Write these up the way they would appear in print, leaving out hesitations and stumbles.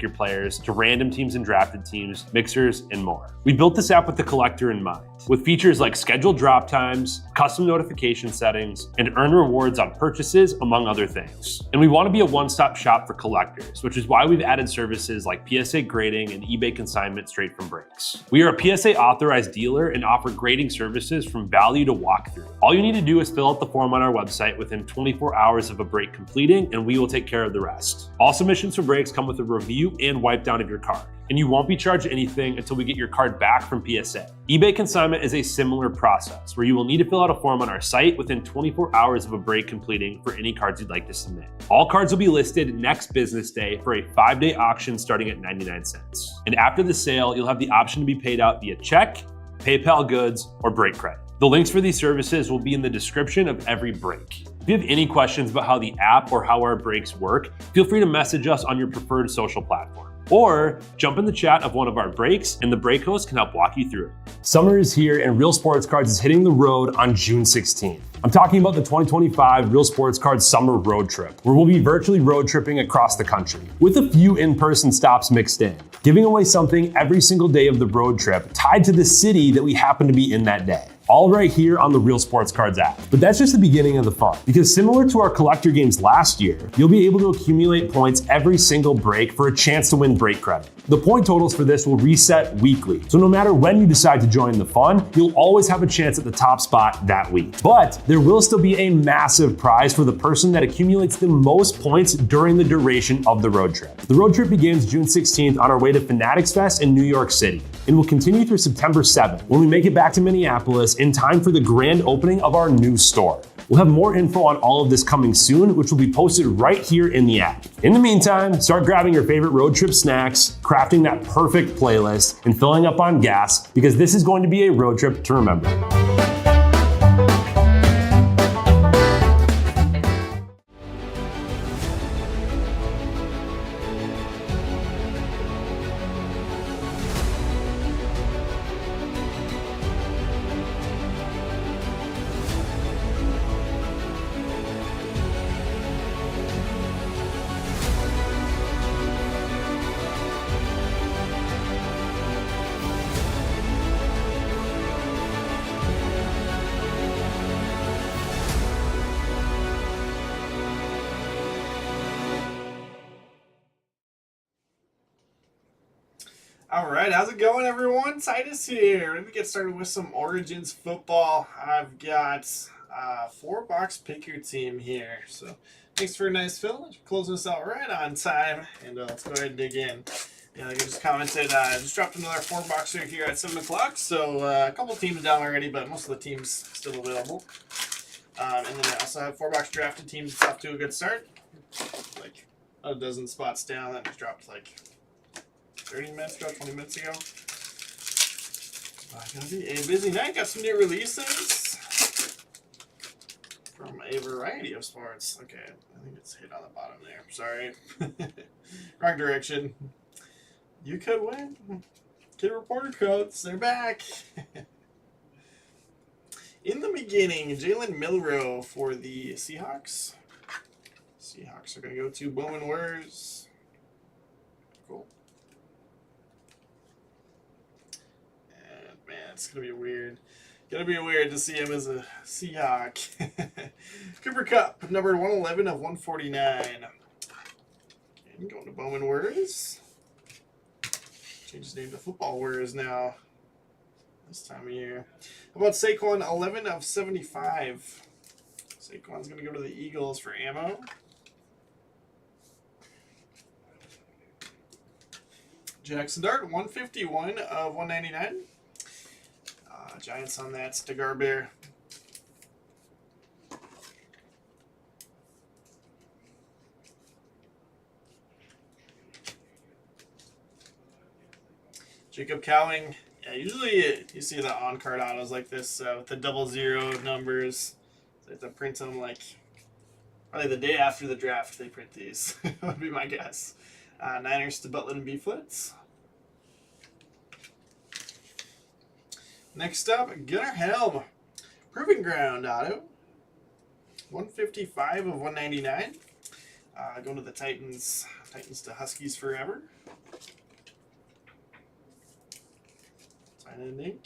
your players to random teams and drafted teams, mixers, and more. We built this app with the collector in mind, with features like scheduled drop times, custom notification settings, and earn rewards on purchases, among other things. And we want to be a one-stop shop for collectors, which is why we've added services like PSA grading and eBay consignment straight from breaks. We are a PSA authorized dealer and offer grading services from value to walkthrough. All you need to do is fill out the form on our website within 24 hours of a break completing, and we will take care of the rest. All submissions for breaks come with a review and wipe down of your card, and you won't be charged anything until we get your card back from PSA. eBay consignment is a similar process where you will need to fill out a form on our site within 24 hours of a break completing for any cards you'd like to submit. All cards will be listed next business day for a 5-day auction starting at 99 cents. And after the sale, you'll have the option to be paid out via check, PayPal goods, or break credit. The links for these services will be in the description of every break. If you have any questions about how the app or how our breaks work, feel free to message us on your preferred social platform. Or jump in the chat of one of our breaks and the break host can help walk you through it. Summer is here and Real Sports Cards is hitting the road on June 16th. I'm talking about the 2025 Real Sports Cards Summer Road Trip, where we'll be virtually road tripping across the country, with a few in-person stops mixed in, giving away something every single day of the road trip tied to the city that we happen to be in that day. All right here on the Real Sports Cards app. But that's just the beginning of the fun, because similar to our collector games last year, you'll be able to accumulate points every single break for a chance to win break credit. The point totals for this will reset weekly, so no matter when you decide to join the fun, you'll always have a chance at the top spot that week. But there will still be a massive prize for the person that accumulates the most points during the duration of the road trip. The road trip begins June 16th on our way to Fanatics Fest in New York City, and will continue through September 7th when we make it back to Minneapolis in time for the grand opening of our new store. We'll have more info on all of this coming soon, which will be posted right here in the app. In the meantime, start grabbing your favorite road trip snacks, crafting that perfect playlist, and filling up on gas, because this is going to be a road trip to remember. All right, how's it going, everyone? Titus here. Let me get started with some Origins football. I've got a 4-box pick your team here. So thanks for a nice fill. Closing us out right on time. And let's go ahead and dig in. Yeah, like I just commented, I just dropped another 4-boxer here at 7 o'clock. So a couple teams down already, but most of the teams still available. And then I also have 4-box drafted teams. It's off to a good start. Like a dozen spots down. That just dropped like 30 minutes ago, 20 minutes ago. Gonna be a busy night. Got some new releases from a variety of sports. Okay, I think it's hit on the bottom there. Sorry. Wrong direction. You could win. Kid reporter codes, they're back. In the beginning, Jalen Milroe for the Seahawks. Seahawks are gonna go to Bowman Wurs. Cool. Man, it's gonna be weird. Gonna be weird to see him as a Seahawk. Cooper Kupp, number 111 of 149. And going to Bowman Wurs. Change his name to Football Wurs now. This time of year. How about Saquon, 11 of 75. Saquon's gonna go to the Eagles for ammo. Jackson Dart, 151 of 199. Giants on that. Cigar Bear. Jacob Cowing. Yeah, usually you see the on-card autos like this with the 00 numbers. So they have to print them like probably the day after the draft. They print these. Would be my guess. Niners to Butler and B-Flits. Next up, Gunnar Helm. Proving Ground auto. 155 of 199. Going to the Titans. Titans to Huskies forever. Sign in ink.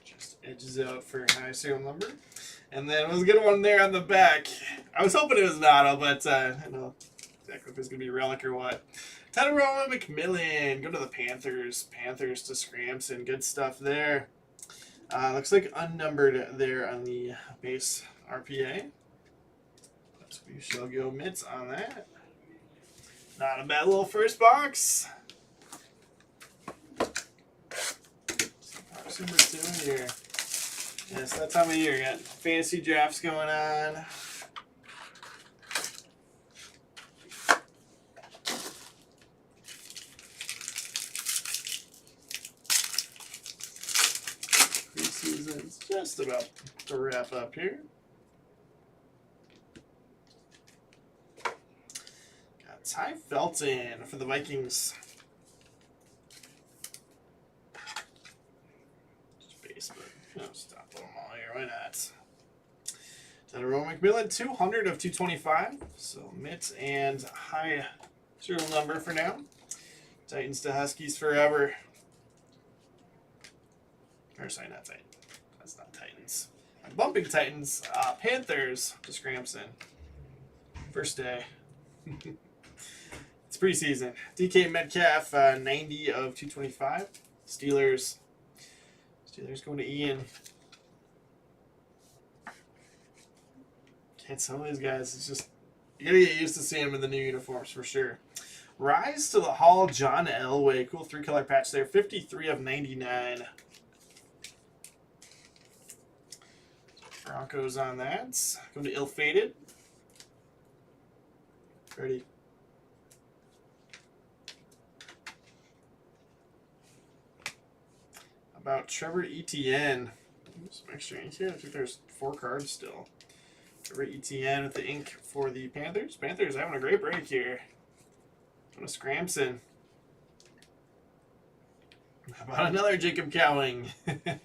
Just edges out for high serial number. And then it was a good one there on the back. I was hoping it was an auto, but I don't know exactly if it's going to be a relic or what. Tyrone McMillan. Go to the Panthers. Panthers to Scramson. Good stuff there. Looks like unnumbered there on the base RPA. So we shall go mitts on that. Not a bad little first box. Box number 2 here. Yes, that time of year. Got fantasy drafts going on. Preseason's just about to wrap up here. Got Ty Felton for the Vikings. Just base, but stop them all here. Why not? Tyrone McMillan, 200 of 225. So mitt and high serial number for now. Titans to Huskies forever. Or sorry, not Titans. That's not Titans. I'm bumping Titans. Panthers to Scramson. First day. It's preseason. DK Metcalf, 90 of 225. Steelers. Steelers going to Ian. Can't some of these guys. It's just you gotta get used to seeing them in the new uniforms for sure. Rise to the Hall, John Elway. Cool 3-color patch there. 53 of 99. Broncos on that. Going to ill-fated. Ready. About Trevor Etienne. Some extra ink here. I think there's 4 cards still. Trevor Etienne with the ink for the Panthers. Panthers having a great break here. Going to Scramson. How about another Jacob Cowing? That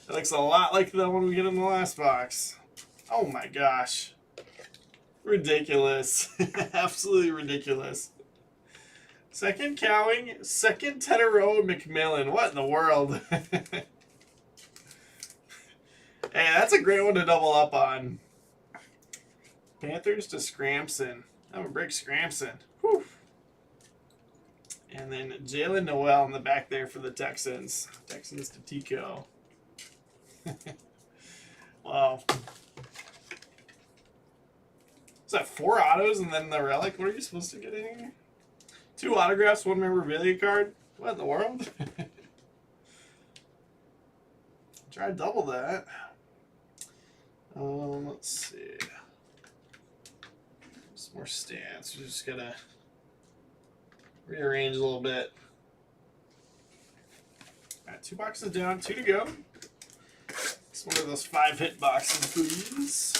looks a lot like the one we get in the last box. Oh my gosh. Ridiculous. Absolutely ridiculous. Second Cowing, second Tedero McMillan. What in the world? Hey, that's a great one to double up on. Panthers to Scramson. I'm gonna break Scramson. Whew. And then Jalen Noel in the back there for the Texans. Texans to Tico. Wow. Is that 4 autos and then the relic? What are you supposed to get in here? 2 autographs, 1 memorabilia card? What in the world? Try to double that. Let's see. Some more stands. We're just gonna rearrange a little bit. Alright, 2 boxes down, 2 to go. It's one of those 5-hit boxes, please.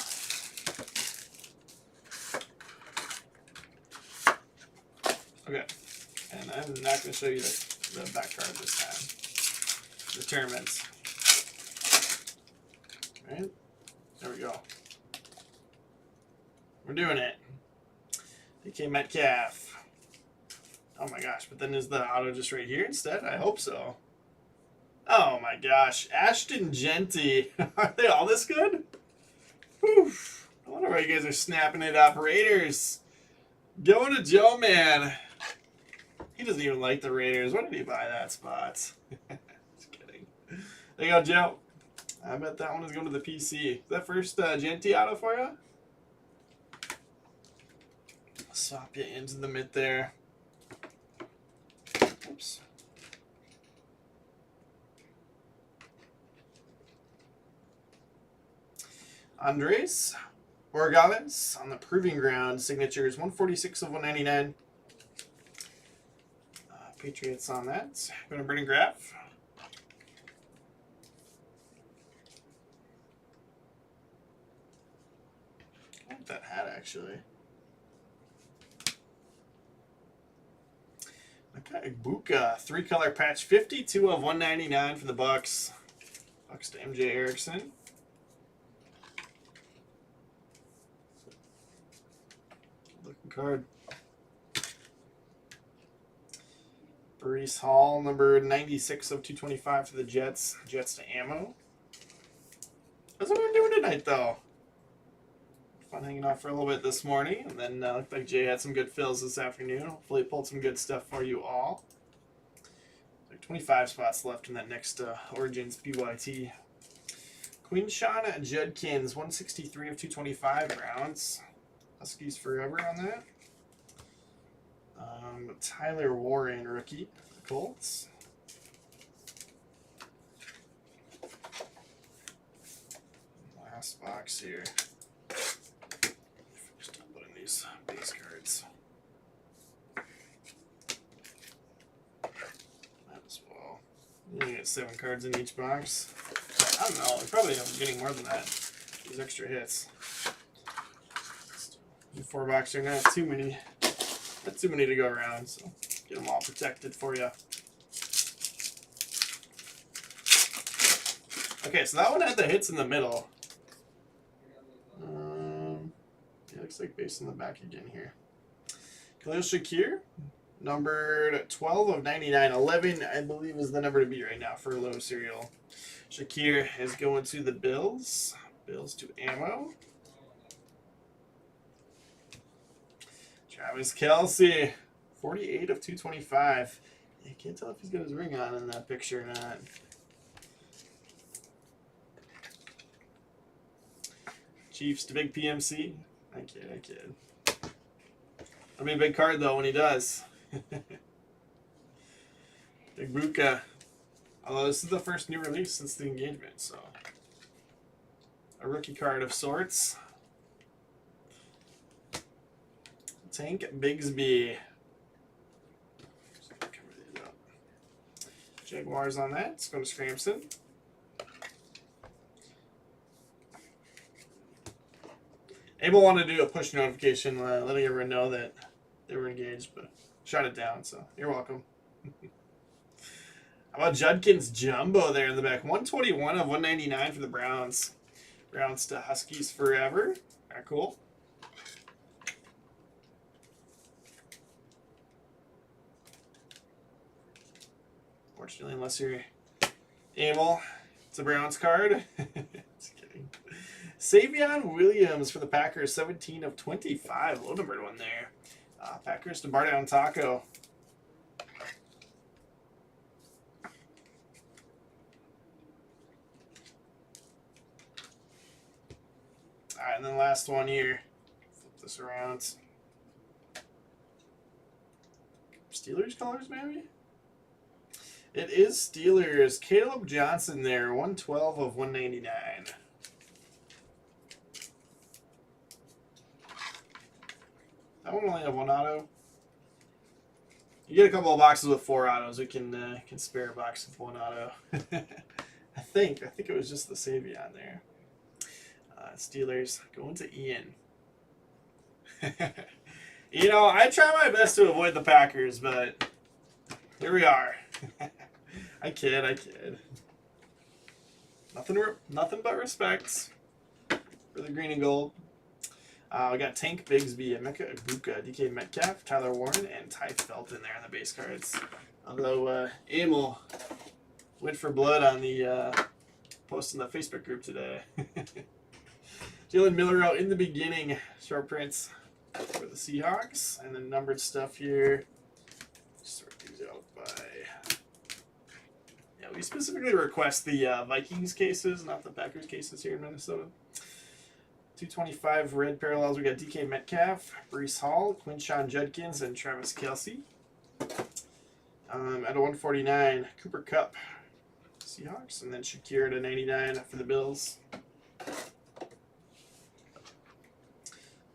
Okay, and I'm not going to show you the back card this time. The tournaments. Alright, there we go. We're doing it. DK Metcalf. Oh my gosh, but then is the auto just right here instead? I hope so. Oh my gosh, Ashton Genty. Are they all this good? Whew. I wonder why you guys are snapping it up. Raiders. Going to Joe Man. He doesn't even like the Raiders. Why did he buy that spot? Just kidding. There you go, Joe. I bet that one is going to the PC. Is that first Genty auto for you? Swap you into the mid there. Oops. Andres Borregales on the Proving Ground. Signatures 146 of 199. Patriots on that. Going to Brendan Graff. I like that hat actually. Okay, Buka 3-color patch, 52 of 199 for the Bucks. Bucks to MJ Erickson. card. Brees Hall, number 96 of 225 for the Jets. Jets to ammo. How's everyone doing tonight, though? Fun hanging out for a little bit this morning. And then looked like Jay had some good fills this afternoon. Hopefully pulled some good stuff for you all. There are 25 spots left in that next Origins PYT. Quinshawn Judkins, 163 of 225 rounds. Huskies forever on that. Tyler Warren, rookie, Colts. Last box here. Just putting these base cards. Might as well. You get 7 cards in each box. I don't know. We probably end up getting more than that. These extra hits. 4 boxes are not too many. Not too many to go around, so get them all protected for you. Okay, so that one had the hits in the middle. It looks like base in the back again here. Khalil Shakir, numbered 12 of 99. 11, I believe, is the number to beat right now for low serial. Shakir is going to the Bills. Bills to ammo. Travis Kelce, 48 of 225. You can't tell if he's got his ring on in that picture or not. Chiefs to big PMC. I kid. That'll be a big card, though, when he does. Big Buka. Although this is the first new release since the engagement, so. A rookie card of sorts. Tank Bigsby. Cover these up. Jaguars on that. Let's go to Scramson. Abel wanted to do a push notification letting everyone know that they were engaged, but shut it down, so you're welcome. How about Judkins Jumbo there in the back? 121 of 199 for the Browns. Browns to Huskies forever. Very cool. Fortunately, unless you're able, it's a Browns card. Just kidding. Savion Williams for the Packers, 17 of 25. Low numbered one there. Packers to Bar Down Taco. Alright, and then last one here. Flip this around. Steelers colors, maybe? It is Steelers. Caleb Johnson there, 112 of 199. That one only have 1 auto. You get a couple of boxes with 4 autos. We can spare a box with 1 auto. I think it was just the Savion there. Steelers going to Ian. You know, I try my best to avoid the Packers, but here we are. I kid. Nothing but respect for the green and gold. We got Tank Bigsby, Emeka Egbuka, DK Metcalf, Tyler Warren, and Ty Felton there on the base cards. Although Emil went for blood on the post in the Facebook group today. Jalen Miller out in the beginning. Short prints for the Seahawks. And then numbered stuff here. Sort these out by... Yeah, we specifically request the Vikings cases, not the Packers cases here in Minnesota. 225 red parallels. We got DK Metcalf, Brees Hall, Quinshawn Judkins, and Travis Kelce. At a 149, Cooper Kupp, Seahawks, and then Shakir at a 99 for the Bills.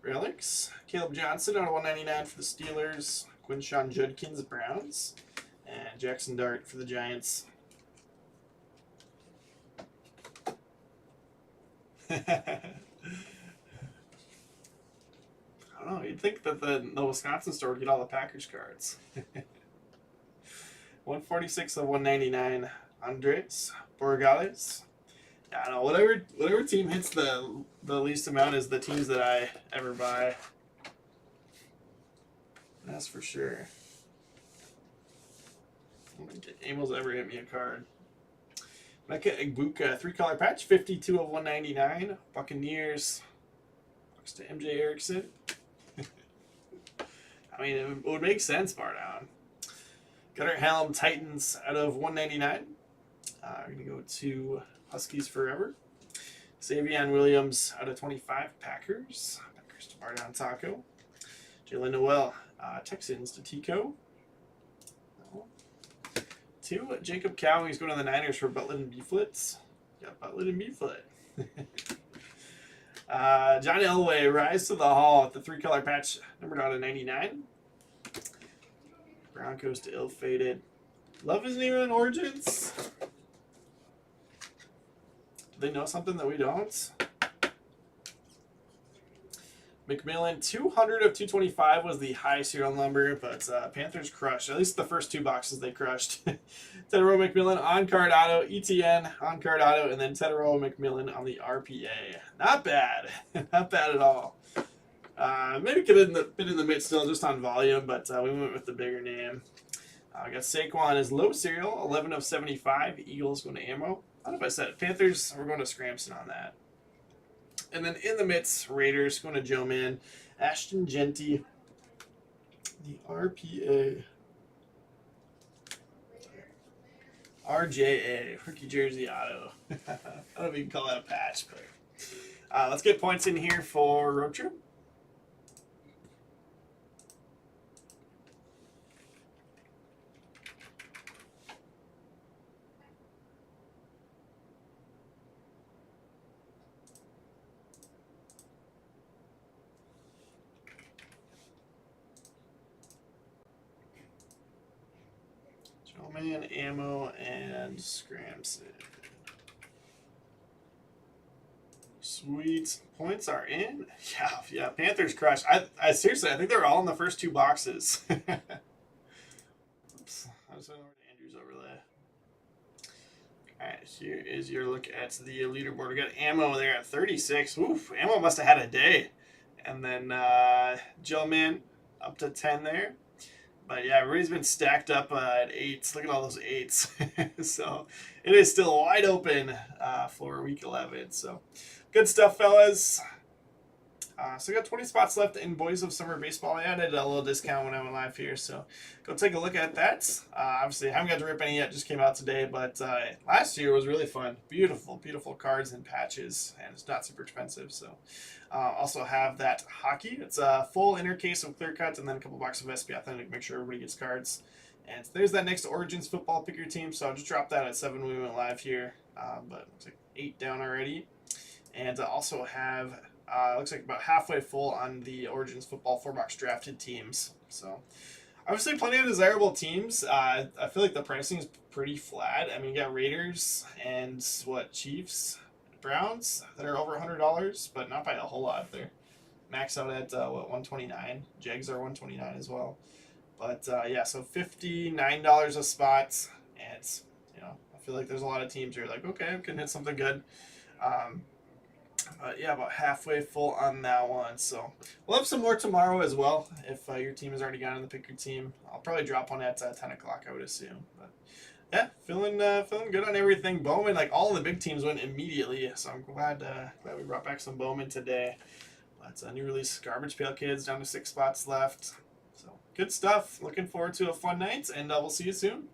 Relics, Caleb Johnson out of 199 for the Steelers, Quinshawn Judkins, Browns, and Jackson Dart for the Giants. I don't know, you'd think that the Wisconsin store would get all the Packers cards. 146 of 199, Andres Borregales. I don't know, whatever team hits the least amount is the teams that I ever buy. That's for sure. I don't think Amil's ever hit me a card. Mecca Egbuka, 3-color patch, 52 of 199. Buccaneers. Looks to MJ Erickson. I mean, it would make sense, Bardown. Gunnar Helm, Titans out of 199. We're going to go to Huskies Forever. Savion Williams out of 25, Packers. Packers to Bardown Taco. Jalen Noel, Texans to Tico. To Jacob Cow, he's going to the Niners for Butler and Beeflets. Got Butler and Beeflet. John Elway, Rise to the Hall at the 3-color patch, numbered out of 99. Broncos to Ill-Fated. Love isn't even in Origins. Do they know something that we don't? McMillan, 200 of 225 was the high serial number, but Panthers crushed. At least the first 2 boxes they crushed. Tedero McMillan on-card auto, ETN on-card auto, and then Tedero McMillan on the RPA. Not bad. Not bad at all. Maybe could have been in the mid still just on volume, but we went with the bigger name. I got Saquon as low serial, 11 of 75. Eagles going to ammo. I don't know if I said it. Panthers, we're going to Scramson on that. And then in the midst, Raiders going to Joe Man. Ashton Genty, the RPA. RJA, rookie jersey auto. I don't know if you can call that a patch, but let's get points in here for Road Trip. Man, ammo, and Scramson. Sweet. Points are in. Yeah. Panthers crushed. I seriously, I think they're all in the first 2 boxes. Oops. I just went over to Andrew's overlay. All right, here is your look at the leaderboard. We got ammo there at 36. Oof, ammo must have had a day. And then Joe Man up to 10 there. But yeah, everybody's been stacked up at 8s. Look at all those 8s. So it is still wide open for week 11. So good stuff, fellas. So we got 20 spots left in Boys of Summer Baseball. I added a little discount when I went live here, so go take a look at that. Obviously, I haven't got to rip any yet. Just came out today, but last year was really fun. Beautiful, beautiful cards and patches, and it's not super expensive. So also have that hockey. It's a full inner case of clear cut, and then a couple boxes of SP Authentic. Make sure everybody gets cards. And there's that next Origins football pick your team. So I'll just drop that at 7 when we went live here, but looks like 8 down already. And also have. Looks like about halfway full on the Origins football 4-box drafted teams. So, obviously, plenty of desirable teams. I feel like the pricing is pretty flat. I mean, you got Raiders and Chiefs, Browns that are over $100, but not by a whole lot. They're max out at $129. Jags are $129 as well. But yeah, so $59 a spot, and I feel like there's a lot of teams here like, okay, I can hit something good. But yeah, about halfway full on that one. So we'll have some more tomorrow as well. If your team has already gotten the pick your team, I'll probably drop one at 10 o'clock, I would assume. But yeah, feeling good on everything. Bowman, like all the big teams went immediately. So I'm glad we brought back some Bowman today. But new release Garbage Pail Kids down to 6 spots left. So good stuff. Looking forward to a fun night, and we'll see you soon.